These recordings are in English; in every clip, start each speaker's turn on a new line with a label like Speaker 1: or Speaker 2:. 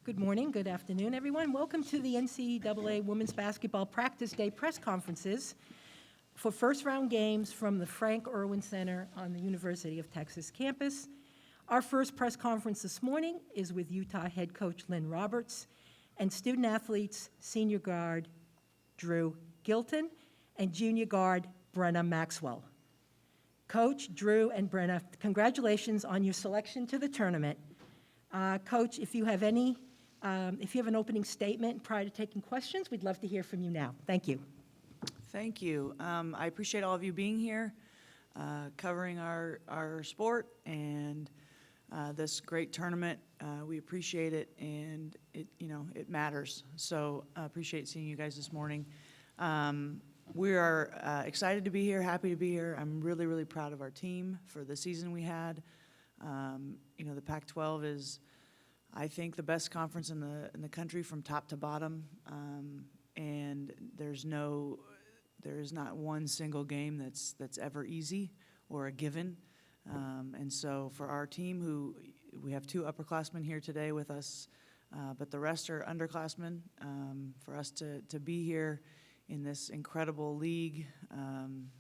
Speaker 1: Good morning, good afternoon, everyone. Welcome to the NCAA Women's Basketball Practice Day press conferences for first-round games from the Frank Erwin Center on the University of Texas campus. Our first press conference this morning is with Utah head coach Lynne Roberts and student athletes senior guard Drew Gylten and junior guard Brynna Maxwell. Coach, Drew, and Brynna, congratulations on your selection to the tournament. Coach, if you have an opening statement prior to taking questions, we'd love to hear from you now. Thank you.
Speaker 2: Thank you. I appreciate all of you being here, covering our sport and this great tournament. We appreciate it, and it matters. So I appreciate seeing you guys this morning. We are excited to be here, happy to be here. I'm really, really proud of our team for the season we had. The Pac-12 is, I think, the best conference in the country from top to bottom, and there is not one single game that's ever easy or a given. And so for our team, we have two upperclassmen here today with us, but the rest are underclassmen. For us to be here in this incredible league, I'm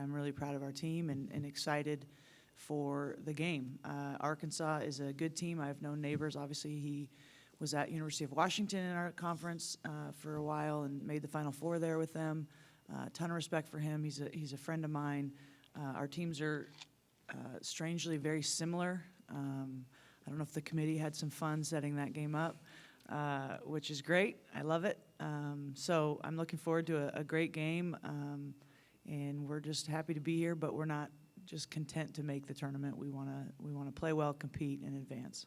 Speaker 2: really proud of our team and excited for the game. Arkansas is a good team. I've known Neighbors. Obviously, he was at University of Washington in our conference for a while and made the Final Four there with them. A ton of respect for him. He's a friend of mine. Our teams are strangely very similar. I don't know if the committee had some fun setting that game up, which is great. I love it. So I'm looking forward to a great game, and we're just happy to be here, but we're not just content to make the tournament. We want to play well, compete, and advance.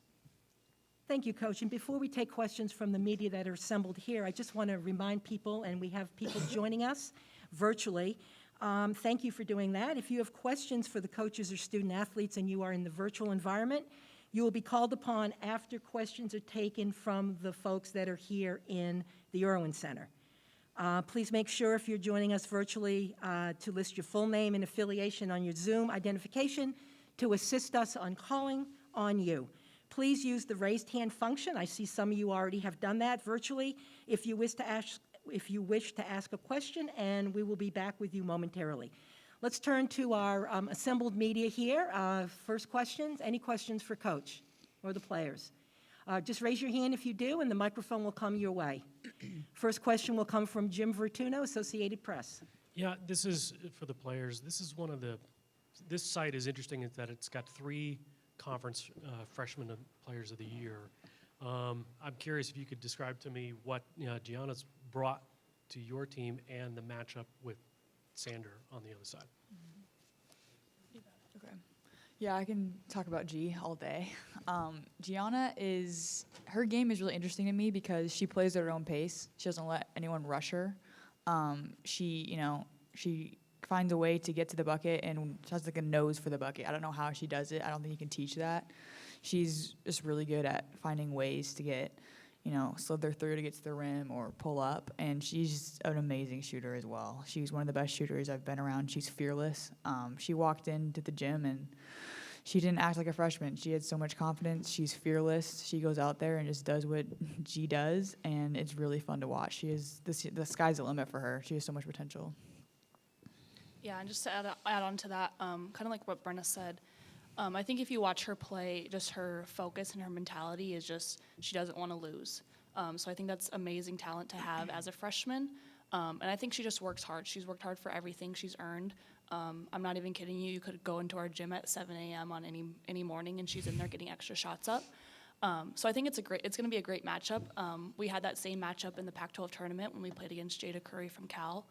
Speaker 1: Thank you, Coach. And before we take questions from the media that are assembled here, I just want to remind people, and we have people joining us virtually. Thank you for doing that. If you have questions for the coaches or student athletes and you are in the virtual environment, you will be called upon after questions are taken from the folks that are here in the Erwin Center. Please make sure if you're joining us virtually to list your full name and affiliation on your Zoom identification to assist us on calling on you. Please use the raised hand function. I see some of you already have done that virtually if you wish to ask a question, and we will be back with you momentarily. Let's turn to our assembled media here. First questions. Any questions for Coach or the players? Just raise your hand if you do, and the microphone will come your way. First question will come from Jim Vertuno, Associated Press.
Speaker 3: Yeah, this is for the players. This site is interesting in that it's got 3 conference freshman players of the year. I'm curious if you could describe to me what Gianna's brought to your team and the matchup with Sander on the other side.
Speaker 4: Okay. Yeah, I can talk about G all day. Gianna her game is really interesting to me because she plays at her own pace. She doesn't let anyone rush her. She finds a way to get to the bucket and she has like a nose for the bucket. I don't know how she does it. I don't think you can teach that. She's just really good at finding ways to get, slither through to get to the rim or pull up. And she's an amazing shooter as well. She's one of the best shooters I've been around. She's fearless. She walked into the gym and she didn't act like a freshman. She had so much confidence. She's fearless. She goes out there and just does what G does, and it's really fun to watch. The sky's the limit for her. She has so much potential.
Speaker 5: Yeah, and just to add on to that, kind of like what Brynna said, I think if you watch her play, just her focus and her mentality is just she doesn't want to lose. So I think that's amazing talent to have as a freshman. And I think she just works hard. She's worked hard for everything she's earned. I'm not even kidding you. You could go into our gym at 7 a.m. on any morning, and she's in there getting extra shots up. So I think it's going to be a great matchup. We had that same matchup in the Pac-12 tournament when we played against Jada Curry from Cal.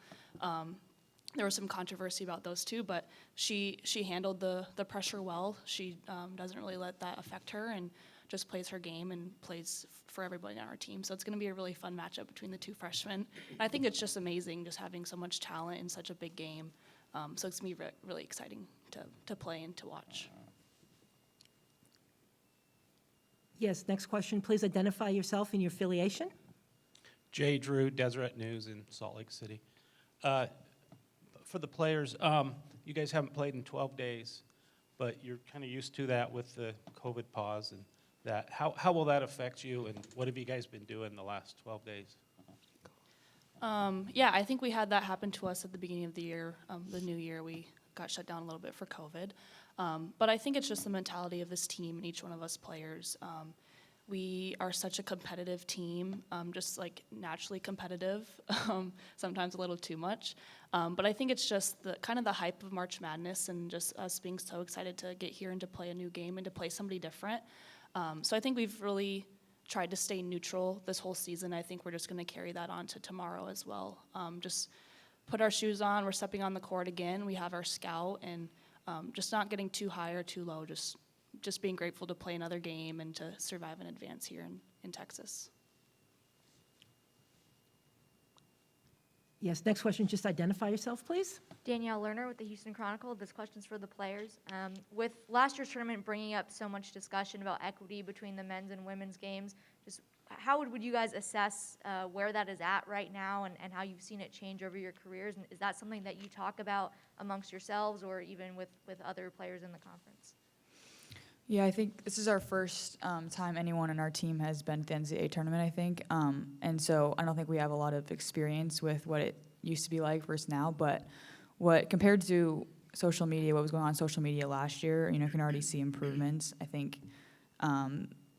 Speaker 5: There was some controversy about those two, but she handled the pressure well. She doesn't really let that affect her and just plays her game and plays for everybody on our team. So it's going to be a really fun matchup between the 2 freshmen. And I think it's just amazing just having so much talent in such a big game. So it's going to be really exciting to play and to watch.
Speaker 1: Yes, next question. Please identify yourself and your affiliation.
Speaker 6: Jay Drew, Deseret News in Salt Lake City. For the players, you guys haven't played in 12 days, but you're kind of used to that with the COVID pause. And that. How will that affect you, and what have you guys been doing the last 12 days?
Speaker 5: Yeah, I think we had that happen to us at the beginning of the year. The new year, we got shut down a little bit for COVID. But I think it's just the mentality of this team and each one of us players. We are such a competitive team, just like naturally competitive, sometimes a little too much. But I think it's just the kind of the hype of March Madness and just us being so excited to get here and to play a new game and to play somebody different. So I think we've really tried to stay neutral this whole season. I think we're just going to carry that on to tomorrow as well. Just put our shoes on. We're stepping on the court again. We have our scout, and just not getting too high or too low. Just being grateful to play another game and to survive and advance here in Texas.
Speaker 1: Yes, next question, just identify yourself, please.
Speaker 7: Danielle Lerner with the Houston Chronicle. This question's for the players. With last year's tournament bringing up so much discussion about equity between the men's and women's games, just how would you guys assess where that is at right now and how you've seen it change over your careers? And is that something that you talk about amongst yourselves or even with other players in the conference?
Speaker 4: Yeah, I think this is our first time anyone on our team has been to the NCAA tournament, I think. And so I don't think we have a lot of experience with what it used to be like versus now. But compared to social media, what was going on social media last year, you can already see improvements. I think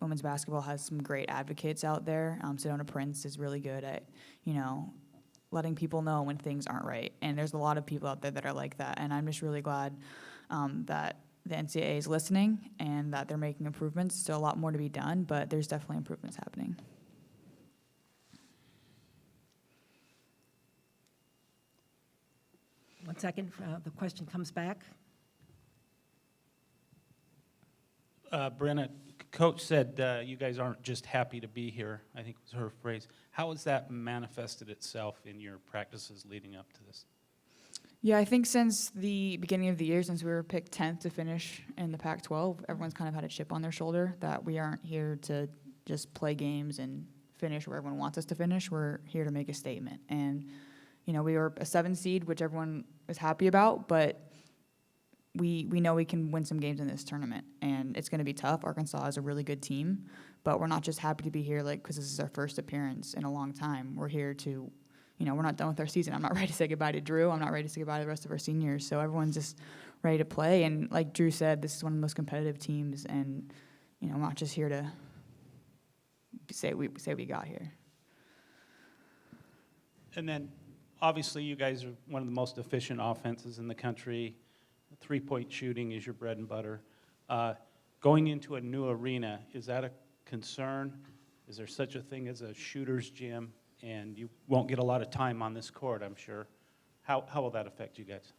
Speaker 4: women's basketball has some great advocates out there. Sedona Prince is really good at, letting people know when things aren't right. And there's a lot of people out there that are like that. And I'm just really glad that the NCAA is listening and that they're making improvements. Still a lot more to be done, but there's definitely improvements happening.
Speaker 1: One second, the question comes back.
Speaker 6: Brynna, Coach said you guys aren't just happy to be here, I think was her phrase. How has that manifested itself in your practices leading up to this?
Speaker 4: Yeah, I think since the beginning of the year, since we were picked 10th to finish in the Pac-12, everyone's kind of had a chip on their shoulder that we aren't here to just play games and finish where everyone wants us to finish. We're here to make a statement. And, we were a 7 seed, which everyone is happy about, but we know we can win some games in this tournament. And it's going to be tough. Arkansas is a really good team, but we're not just happy to be here because this is our first appearance in a long time. We're here to we're not done with our season. I'm not ready to say goodbye to Drew. I'm not ready to say goodbye to the rest of our seniors. So everyone's just ready to play. And like Drew said, this is one of the most competitive teams. And, I'm not just here to say we got here.
Speaker 6: And then, obviously, you guys are one of the most efficient offenses in the country. Three-point shooting is your bread and butter. Going into a new arena, is that a concern? Is there such a thing as a shooter's gym? And you won't get a lot of time on this court, I'm sure. How will that affect you guys?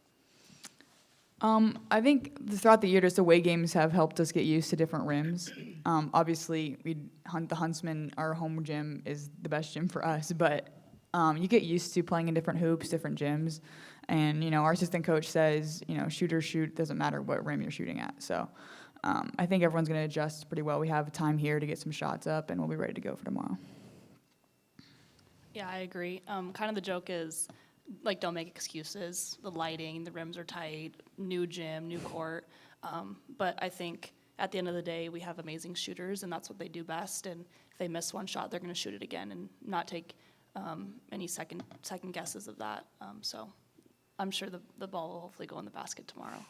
Speaker 4: I think throughout the year, just the away games have helped us get used to different rims. Obviously, the Huntsman, our home gym, is the best gym for us, but you get used to playing in different hoops, different gyms. And, our assistant coach says, shoot or shoot, doesn't matter what rim you're shooting at. So I think everyone's going to adjust pretty well. We have time here to get some shots up, and we'll be ready to go for tomorrow.
Speaker 5: Yeah, I agree. Kind of the joke is, don't make excuses. The lighting, the rims are tight, new gym, new court. But I think at the end of the day, we have amazing shooters, and that's what they do best. And if they miss one shot, they're going to shoot it again and not take any second guesses of that. So I'm sure the ball will hopefully go in the basket tomorrow.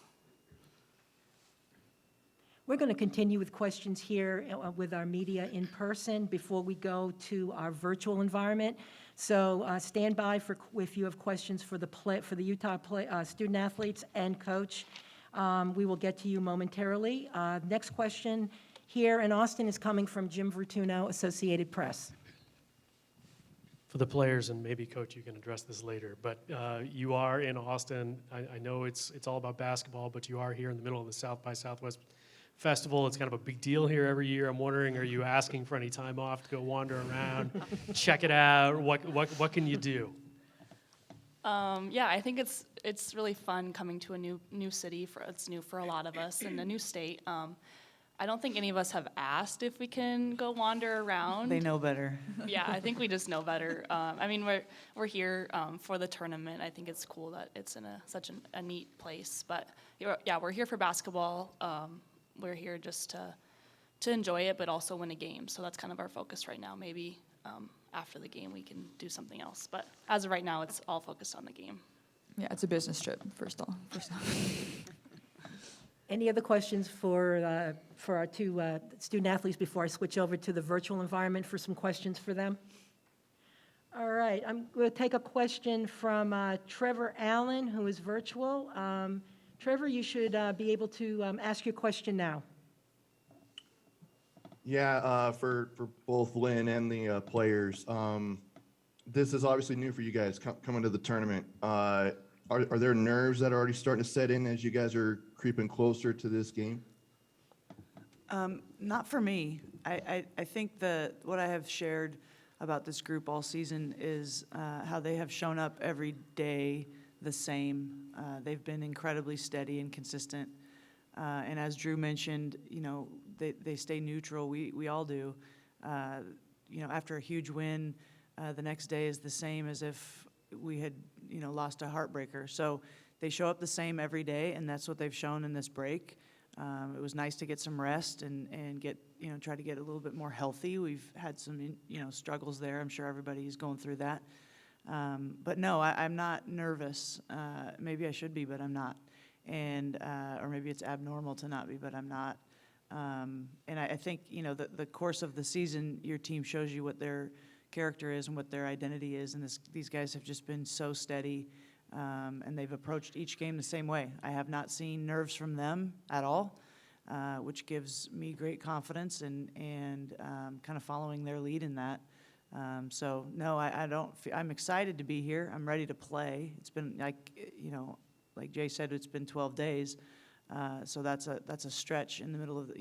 Speaker 1: We're going to continue with questions here with our media in person before we go to our virtual environment. So stand by if you have questions for the Utah student athletes and coach. We will get to you momentarily. Next question here in Austin is coming from Jim Vertuno, Associated Press.
Speaker 3: For the players, and maybe, Coach, you can address this later, but you are in Austin. I know it's all about basketball, but you are here in the middle of the South by Southwest Festival. It's kind of a big deal here every year. I'm wondering, are you asking for any time off to go wander around, check it out? What can you do?
Speaker 5: Yeah, I think it's really fun coming to a new city. It's new for a lot of us, and a new state. I don't think any of us have asked if we can go wander around.
Speaker 2: They know better.
Speaker 5: Yeah, I think we just know better. We're here for the tournament. I think it's cool that it's in such a neat place. But yeah, we're here for basketball. We're here just to to enjoy it, but also win a game. So that's kind of our focus right now. Maybe after the game we can do something else. But as of right now, it's all focused on the game.
Speaker 4: Yeah, it's a business trip, first off.
Speaker 1: Any other questions for our two student athletes before I switch over to the virtual environment for some questions for them? All right, I'm going to take a question from Trevor Allen, who is virtual. Trevor, you should be able to ask your question now.
Speaker 8: Yeah, for both Lynn and the players, this is obviously new for you guys coming to the tournament. Are there nerves that are already starting to set in as you guys are creeping closer to this game?
Speaker 2: Not for me. I think what I have shared about this group all season is how they have shown up every day the same. They've been incredibly steady and consistent. And as Drew mentioned, they stay neutral. We all do. After a huge win, the next day is the same as if we had, lost a heartbreaker. So they show up the same every day, and that's what they've shown in this break. It was nice to get some rest and get, try to get a little bit more healthy. We've had some, struggles there. I'm sure everybody's going through that. But no, I'm not nervous. Maybe I should be, but I'm not. And or maybe it's abnormal to not be, but I'm not. And I think, the course of the season, your team shows you what their character is and what their identity is. And these guys have just been so steady. And they've approached each game the same way. I have not seen nerves from them at all, which gives me great confidence and kind of following their lead in that. So no, I don't. I'm excited to be here. I'm ready to play. It's been like Jay said, it's been 12 days. So that's a stretch in the middle of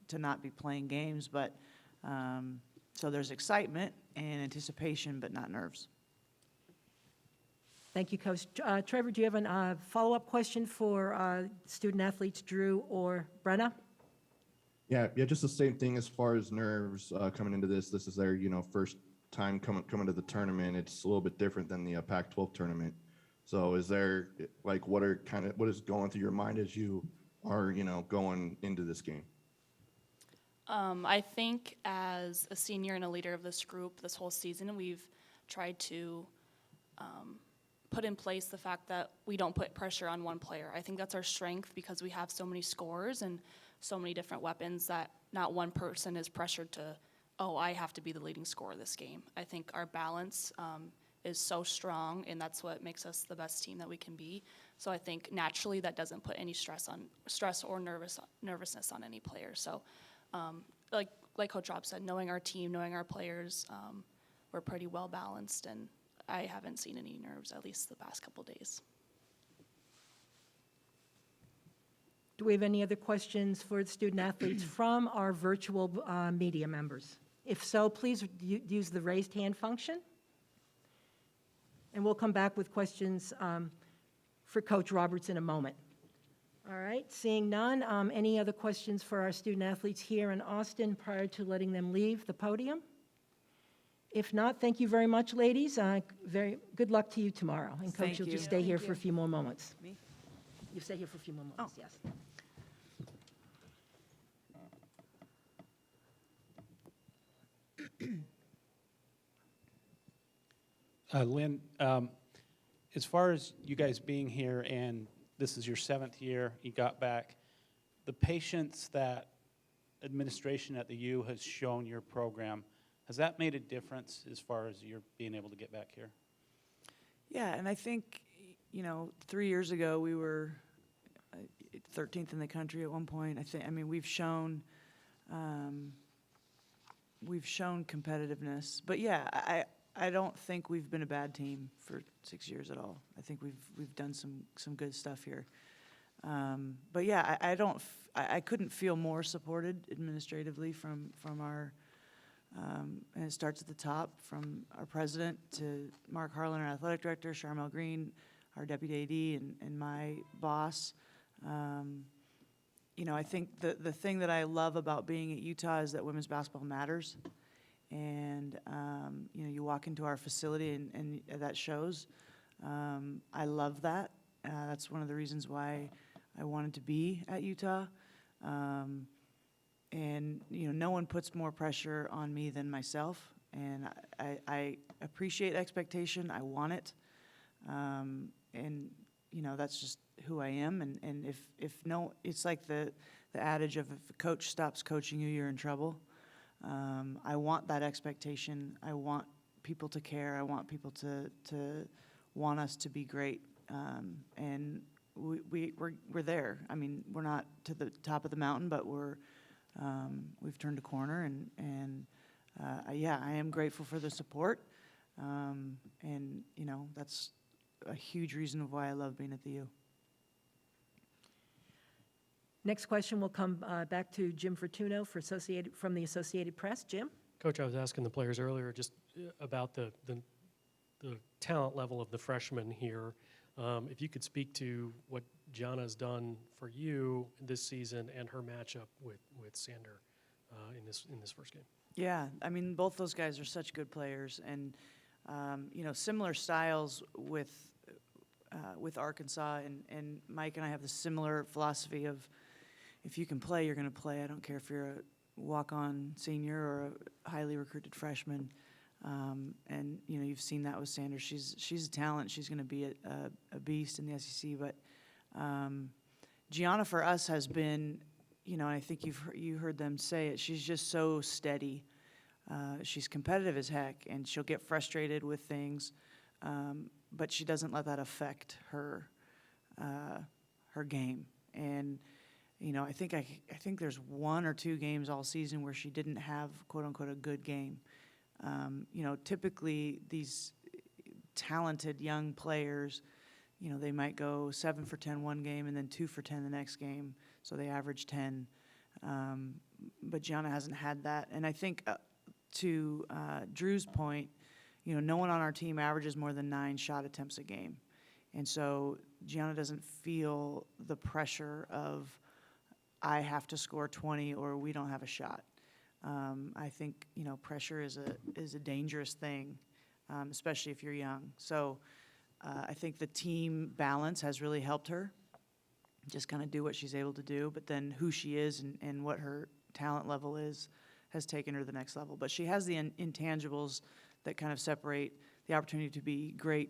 Speaker 2: to not be playing games. But so there's excitement and anticipation, but not nerves.
Speaker 1: Thank you, Coach. Trevor, do you have a follow-up question for student athletes Drew or Brynna?
Speaker 8: Yeah, just the same thing as far as nerves coming into this. This is their, first time coming to the tournament. It's a little bit different than the Pac-12 tournament. So is there, what is going through your mind as you are, going into this game?
Speaker 5: I think as a senior and a leader of this group this whole season, we've tried to put in place the fact that we don't put pressure on one player. I think that's our strength because we have so many scorers and so many different weapons that not one person is pressured to, I have to be the leading scorer this game. I think our balance is so strong, and that's what makes us the best team that we can be. So I think naturally that doesn't put any stress or nervousness on any player. So like Coach Rob said, knowing our team, knowing our players, we're pretty well balanced, and I haven't seen any nerves, at least the past couple days.
Speaker 1: Do we have any other questions for the student athletes from our virtual media members? If so, please use the raised hand function. And we'll come back with questions for Coach Roberts in a moment. All right, seeing none, any other questions for our student athletes here in Austin prior to letting them leave the podium? If not, thank you very much, ladies. Very good luck to you tomorrow. And Coach,
Speaker 2: Thank
Speaker 1: you'll
Speaker 2: you.
Speaker 1: just stay here for a few more moments.
Speaker 2: Me?
Speaker 1: You stay here for a few more moments, yes.
Speaker 6: Lynn, as far as you guys being here, and this is your 7th year, you got back, the patience that administration at the U has shown your program, has that made a difference as far as your being able to get back here?
Speaker 2: Yeah, and I think, 3 years ago we were 13th in the country at one point. We've shown competitiveness. But yeah, I don't think we've been a bad team for 6 years at all. I think we've done some good stuff here. But yeah, I couldn't feel more supported administratively from our. And it starts at the top, from our president to Mark Harlan, our athletic director, Charmel Green, our deputy AD, and my boss. I think the thing that I love about being at Utah is that women's basketball matters. And, you walk into our facility and that shows. I love that. That's one of the reasons why I wanted to be at Utah. no one puts more pressure on me than myself, and I appreciate expectation. I want it, and that's just who I am. And if no, it's like the adage of if a coach stops coaching you, you're in trouble. I want that expectation. I want people to care. I want people to want us to be great, and we're there. I mean, we're not to the top of the mountain, but we've turned a corner, and I am grateful for the support, and that's a huge reason of why I love being at the U.
Speaker 1: Next question will come back to Jim Fortuno from the Associated Press. Jim?
Speaker 3: Coach, I was asking the players earlier just about the talent level of the freshmen here. If you could speak to what Gianna's done for you this season and her matchup with Sander in this first game.
Speaker 2: Yeah, I mean, both those guys are such good players, and similar styles with Arkansas, and Mike and I have the similar philosophy of if you can play, you're going to play. I don't care if you're a walk-on senior or a highly recruited freshman. And you've seen that with Sanders. She's a talent. She's going to be a beast in the SEC. But Gianna for us has been, and I think you heard them say it. She's just so steady. She's competitive as heck, and she'll get frustrated with things, but she doesn't let that affect her game. And I think there's 1 or 2 games all season where she didn't have quote unquote a good game. Typically these talented young players, they might go 7 for 10 one game and then 2 for 10 the next game, so they average 10. But Gianna hasn't had that, and I think to Drew's point, no one on our team averages more than 9 shot attempts a game, and so Gianna doesn't feel the pressure of I have to score 20 or we don't have a shot. I think pressure is a dangerous thing, especially if you're young. So I think the team balance has really helped her just kind of do what she's able to do, but then who she is and what her talent level is has taken her to the next level. But she has the intangibles that kind of separate the opportunity to be great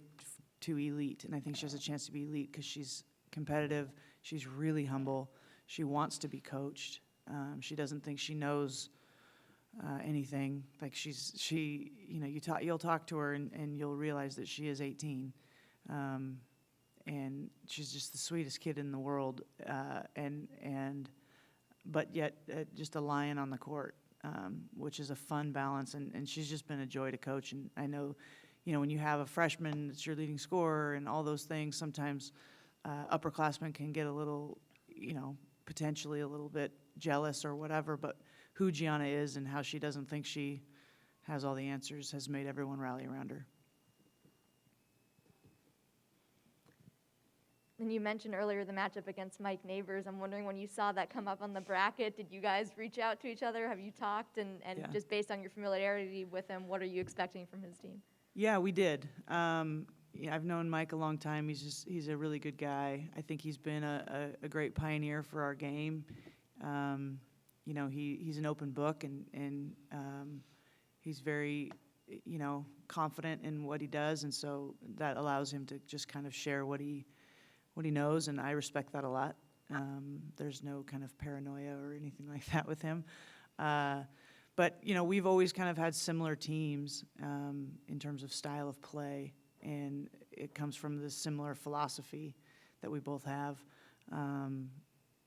Speaker 2: to elite, and I think she has a chance to be elite because she's competitive, she's really humble, she wants to be coached, she doesn't think she knows anything. Like you'll talk to her and you'll realize that she is 18, and she's just the sweetest kid in the world, but yet just a lion on the court, which is a fun balance, and she's just been a joy to coach. And I know, when you have a freshman that's your leading scorer and all those things, sometimes upperclassmen can get a little, potentially a little bit jealous or whatever, but who Gianna is and how she doesn't think she has all the answers has made everyone rally around her.
Speaker 7: And you mentioned earlier the matchup against Mike Neighbors. I'm wondering, when you saw that come up on the bracket, did you guys reach out to each other? Have you talked? And
Speaker 2: Yeah.
Speaker 7: Just based on your familiarity with him, what are you expecting from his team?
Speaker 2: Yeah, we did. I've known Mike a long time. He's a really good guy. I think he's been a great pioneer for our game. He's an open book, and he's very, confident in what he does, and so that allows him to just kind of share what he knows, and I respect that a lot. There's no kind of paranoia or anything like that with him. But, we've always kind of had similar teams in terms of style of play, and it comes from this similar philosophy that we both have.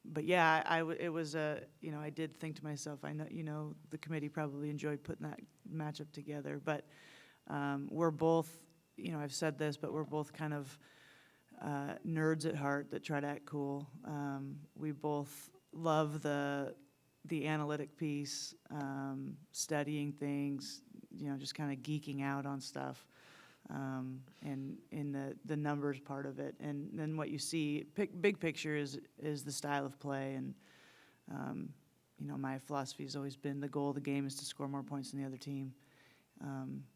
Speaker 2: But yeah, I did think to myself, I know, the committee probably enjoyed putting that matchup together, but we're both, I've said this, but we're both kind of nerds at heart that try to act cool. We both love the analytic piece, studying things, just kind of geeking out on stuff, and in the numbers part of it. And then what you see, big picture is the style of play. And, my philosophy has always been the goal of the game is to score more points than the other team.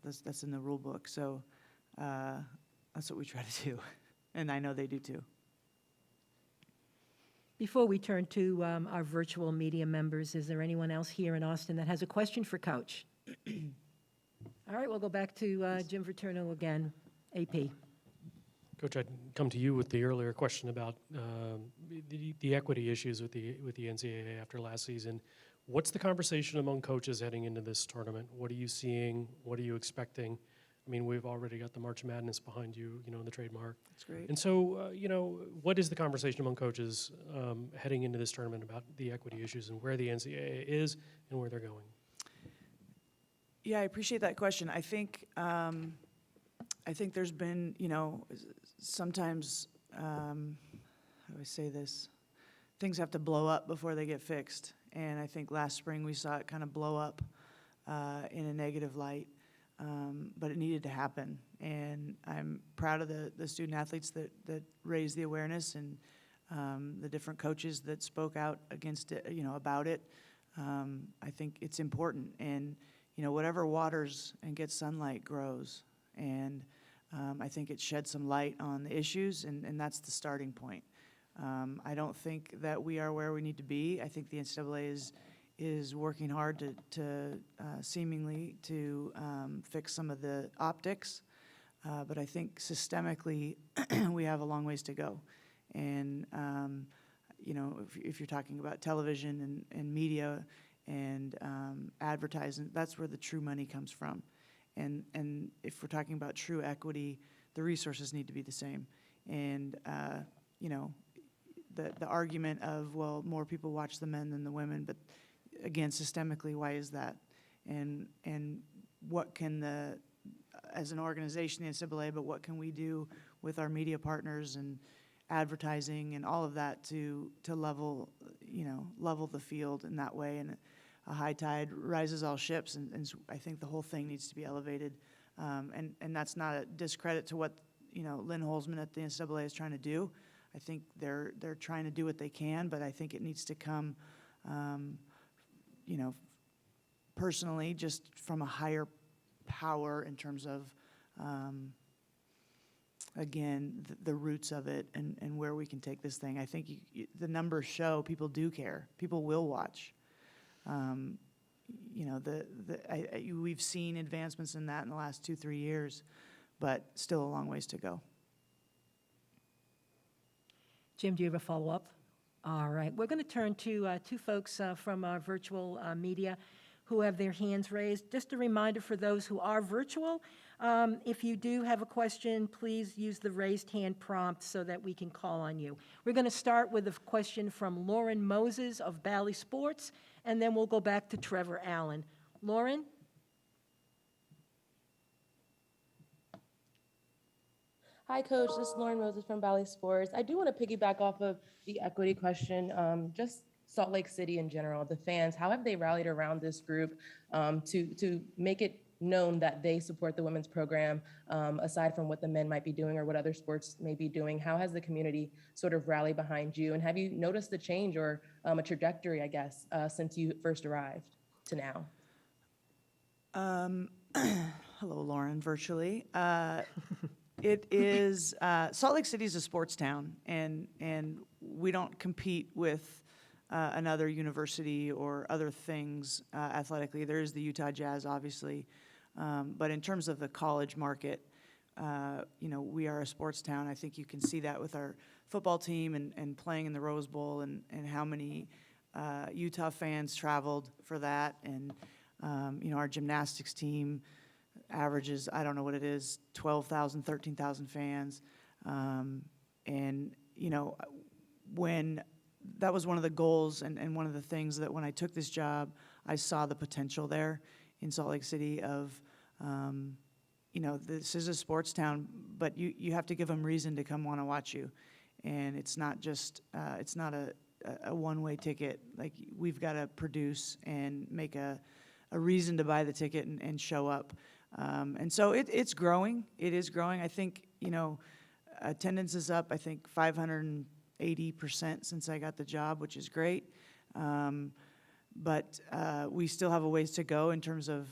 Speaker 2: That's in the rule book. So that's what we try to do. And I know they do too.
Speaker 1: Before we turn to our virtual media members, is there anyone else here in Austin that has a question for Coach? All right, we'll go back to Jim Viterno again, AP.
Speaker 3: Coach, I'd come to you with the earlier question about the equity issues with the NCAA after last season. What's the conversation among coaches heading into this tournament? What are you seeing? What are you expecting? I mean, we've already got the March Madness behind you, in the trademark.
Speaker 2: That's great.
Speaker 3: And so, what is the conversation among coaches heading into this tournament about the equity issues and where the NCAA is and where they're going?
Speaker 2: Yeah, I appreciate that question. I think there's been, sometimes, how do I say this? Things have to blow up before they get fixed. And I think last spring we saw it kind of blow up in a negative light. But it needed to happen. And I'm proud of the student athletes that raised the awareness and the different coaches that spoke out against it, about it. I think it's important. And, whatever waters and gets sunlight grows. And I think it sheds some light on the issues, and that's the starting point. I don't think that we are where we need to be. I think the NCAA is working hard to seemingly to fix some of the optics, but I think systemically we have a long ways to go. And if you're talking about television and media and advertising, that's where the true money comes from. And if we're talking about true equity, the resources need to be the same. And the argument of, well, more people watch the men than the women, but again, systemically, why is that? And what can as an organization, the NCAA, but what can we do with our media partners and advertising and all of that to level the field in that way? And a high tide rises all ships, and I think the whole thing needs to be elevated. And that's not a discredit to what Lynn Holzman at the NCAA is trying to do. I think they're trying to do what they can, but I think it needs to come, personally, just from a higher power in terms of, again, the roots of it and where we can take this thing. I think the numbers show people do care. People will watch. We've seen advancements in that in the last 2-3 years, but still a long ways to go.
Speaker 1: Jim, do you have a follow-up? All right. We're going to turn to two folks from our virtual media who have their hands raised. Just a reminder for those who are virtual, if you do have a question, please use the raised hand prompt so that we can call on you. We're going to start with a question from Lauren Moses of Bally Sports, and then we'll go back to Trevor Allen. Lauren?
Speaker 9: Hi, Coach. This is Lauren Moses from Bally Sports. I do want to piggyback off of the equity question. Just Salt Lake City in general, the fans, how have they rallied around this group to make it known that they support the women's program, aside from what the men might be doing or what other sports may be doing? How has the community sort of rallied behind you? And have you noticed the change or a trajectory, I guess, since you first arrived to now?
Speaker 2: Hello, Lauren, virtually. It is, Salt Lake City is a sports town, and we don't compete with another university or other things athletically. There is the Utah Jazz, obviously, but in terms of the college market, we are a sports town. I think you can see that with our football team and playing in the Rose Bowl and how many Utah fans traveled for that. And, our gymnastics team averages, I don't know what it is, 12,000, 13,000 fans. When that was one of the goals and one of the things that when I took this job, I saw the potential there in Salt Lake City of, this is a sports town, but you have to give them reason to come want to watch you. And it's not just, it's not a one-way ticket. Like, we've got to produce and make a reason to buy the ticket and show up. And so it's growing. It is growing. I think, attendance is up, I think, 580% since I got the job, which is great. But we still have a ways to go in terms of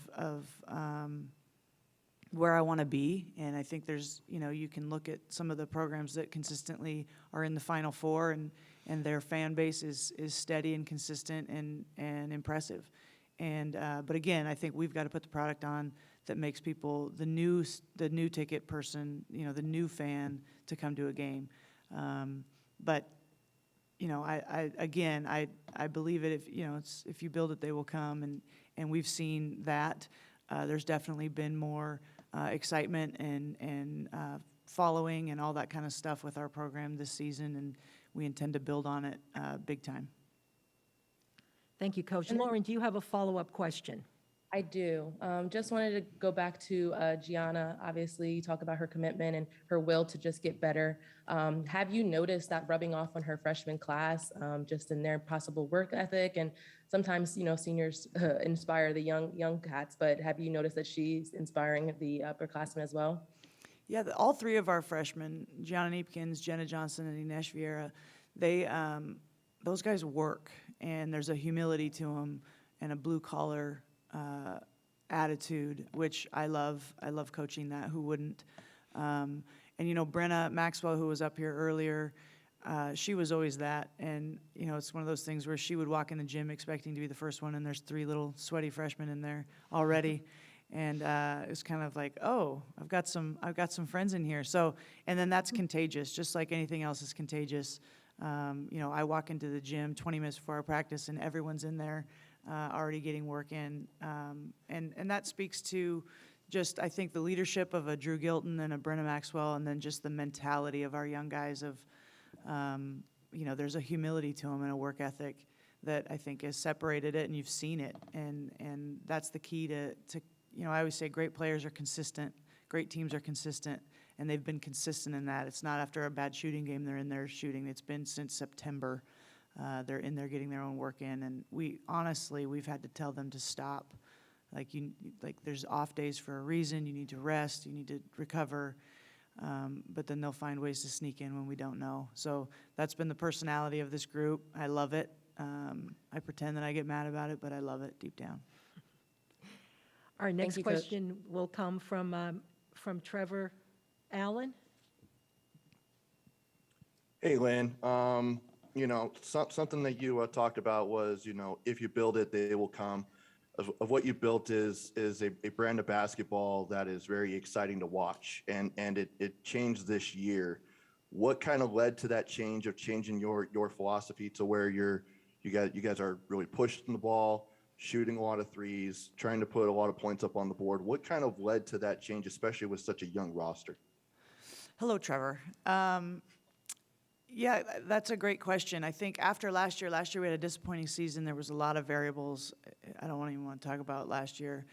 Speaker 2: where I want to be. And I think there's, you can look at some of the programs that consistently are in the Final Four, and and their fan base is steady and consistent and impressive. And but again, I think we've got to put the product on that makes people, the new ticket person, the new fan, to come to a game. But I believe it. If you build it, they will come, and we've seen that. There's definitely been more excitement and following and all that kind of stuff with our program this season, and we intend to build on it big time.
Speaker 1: Thank you, Coach.
Speaker 9: And then-
Speaker 1: Lauren, do you have a follow-up question?
Speaker 9: I do. Just wanted to go back to Gianna. Obviously, you talk about her commitment and her will to just get better. Have you noticed that rubbing off on her freshman class, just in their possible work ethic? And sometimes, seniors inspire the young cats, but have you noticed that she's inspiring the upperclassmen as well?
Speaker 2: Yeah, all three of our freshmen, Gianna Neepkins, Jenna Johnson, and Ines Vieira, those guys work, and there's a humility to them and a blue-collar attitude, which I love. I love coaching that. Who wouldn't? And Brynna Maxwell, who was up here earlier, she was always that. And it's one of those things where she would walk in the gym expecting to be the first one, and there's three little sweaty freshmen in there already. And it's kind of like, oh, I've got some friends in here. So, and then that's contagious, just like anything else is contagious. I walk into the gym 20 minutes before our practice, and everyone's in there already getting work in. And that speaks to just, I think, the leadership of a Drew Gylten and a Brynna Maxwell, and then just the mentality of our young guys of, there's a humility to them and a work ethic that I think has separated it, and you've seen it. And that's the key to I always say great players are consistent, great teams are consistent, and they've been consistent in that. It's not after a bad shooting game they're in there shooting. It's been since September. They're in there getting their own work in, and we've had to tell them to stop. Like there's off days for a reason. You need to rest. You need to recover. But then they'll find ways to sneak in when we don't know. So that's been the personality of this group. I love it. I pretend that I get mad about it, but I love it deep down.
Speaker 1: Our next
Speaker 9: you, Coach.
Speaker 1: question will come from Trevor Allen.
Speaker 8: Hey, Lynn. Something that you talked about was, if you build it, they will come. Of what you built is a brand of basketball that is very exciting to watch, and it changed this year. What kind of led to that change of changing your philosophy to where you guys are really pushing the ball, shooting a lot of threes, trying to put a lot of points up on the board? What kind of led to that change, especially with such a young roster?
Speaker 2: Hello, Trevor. Yeah, that's a great question. I think after last year we had a disappointing season. There was a lot of variables. I don't even want to talk about last year.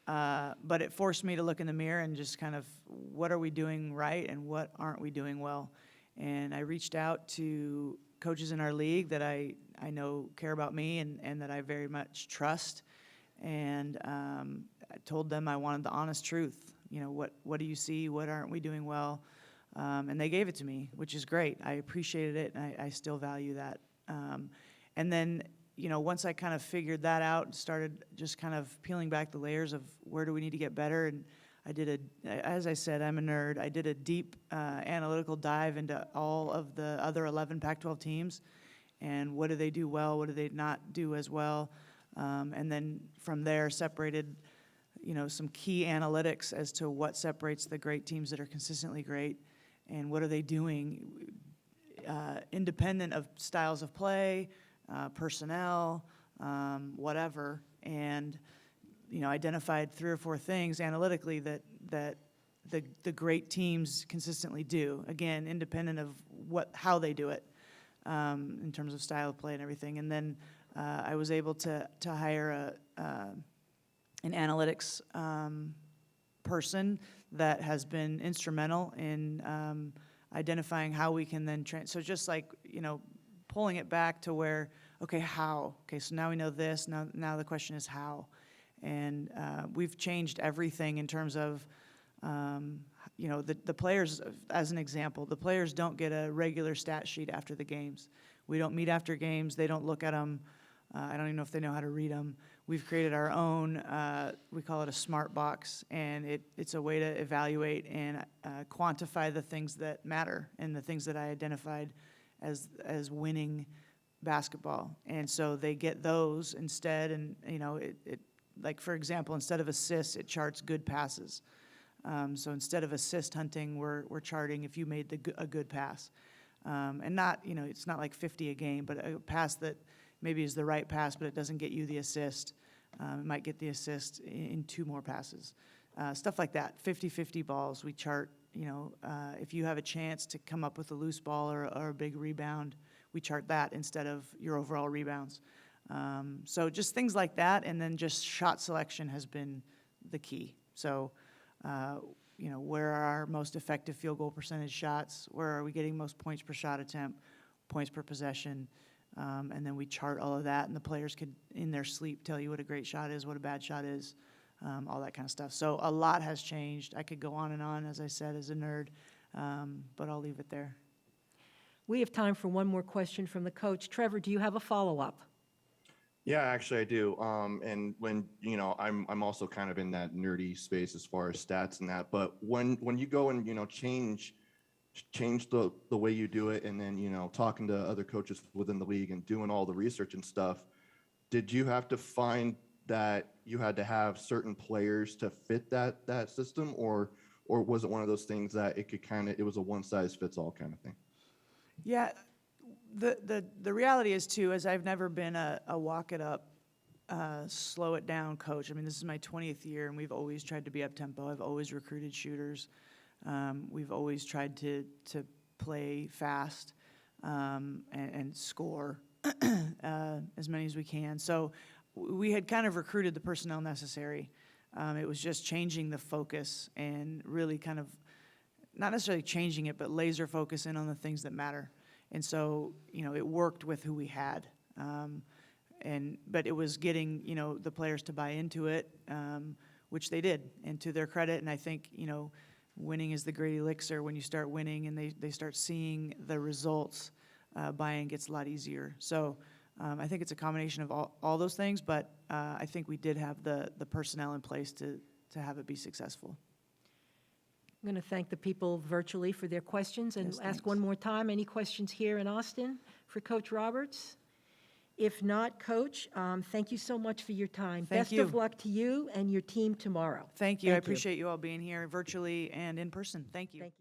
Speaker 2: But it forced me to look in the mirror and just kind of, what are we doing right and what aren't we doing well? And I reached out to coaches in our league that I know care about me and that I very much trust. And I told them I wanted the honest truth. What do you see? What aren't we doing well? And they gave it to me, which is great. I appreciated it, and I still value that. And then, once I kind of figured that out and started just kind of peeling back the layers of where do we need to get better, and as I said, I'm a nerd. I did a deep analytical dive into all of the other 11 Pac-12 teams, and what do they do well, what do they not do as well, and then from there separated some key analytics as to what separates the great teams that are consistently great and what are they doing independent of styles of play, personnel, whatever, and identified 3 or 4 things analytically that the great teams consistently do, again, independent of how they do it in terms of style of play and everything. And then I was able to hire an analytics person that has been instrumental in identifying how we can then so just like pulling it back to where, okay, how? Okay, so now we know this. Now the question is how, and we've changed everything in terms of the players. As an example, the players don't get a regular stat sheet after the games. We don't meet after games. They don't look at them. I don't even know if they know how to read them. We've created our own, we call it a smart box, and it's a way to evaluate and quantify the things that matter and the things that I identified as winning basketball. And so they get those instead, and, you know, it like, for example, instead of assists, it charts good passes. So instead of assist hunting, we're charting if you made a good pass. And not, you know, it's not like 50 a game, but a pass that maybe is the right pass, but it doesn't get you the assist. It might get the assist in 2 more passes. Stuff like that. 50-50 balls, we chart, you know, if you have a chance to come up with a loose ball or a big rebound, we chart that instead of your overall rebounds. So just things like that, and then just shot selection has been the key. So, you know, where are our most effective field goal percentage shots? Where are we getting most points per shot attempt, points per possession? And then we chart all of that, and the players could, in their sleep, tell you what a great shot is, what a bad shot is, all that kind of stuff. So a lot has changed. I could go on and on, as I said, as a nerd, but I'll leave it there.
Speaker 1: We have time for one more question from the coach. Trevor, do you have a follow-up?
Speaker 8: Yeah, actually I do. And when, you know, I'm also kind of in that nerdy space as far as stats and that, but when you go and, you know, change the way you do it, and then, you know, talking to other coaches within the league and doing all the research and stuff, did you have to find that you had to have certain players to fit that system, or was it one of those things that it was a one size fits all kind of thing?
Speaker 2: Yeah, the reality is, too, is I've never been a walk it up, slow it down coach. I mean, this is my 20th year, and we've always tried to be up-tempo. I've always recruited shooters. We've always tried to play fast and score as many as we can. So we had kind of recruited the personnel necessary. It was just changing the focus and really kind of, not necessarily changing it, but laser focus in on the things that matter. And so, you know, it worked with who we had. But it was getting, you know, the players to buy into it, which they did, and to their credit. And I think, you know, winning is the great elixir. When you start winning and they start seeing the results, buying gets a lot easier. So I think it's a combination of all those things, but I think we did have the personnel in place to have it be successful.
Speaker 1: I'm going to thank the people virtually for their questions and
Speaker 2: Yes,
Speaker 1: ask
Speaker 2: thanks.
Speaker 1: one more time, any questions here in Austin for Coach Roberts? If not, Coach, thank you so much for your time.
Speaker 2: Thank
Speaker 1: Best
Speaker 2: you.
Speaker 1: of luck to you and your team tomorrow.
Speaker 2: Thank you. I appreciate you all being here virtually and in person. Thank you.
Speaker 1: Thank you.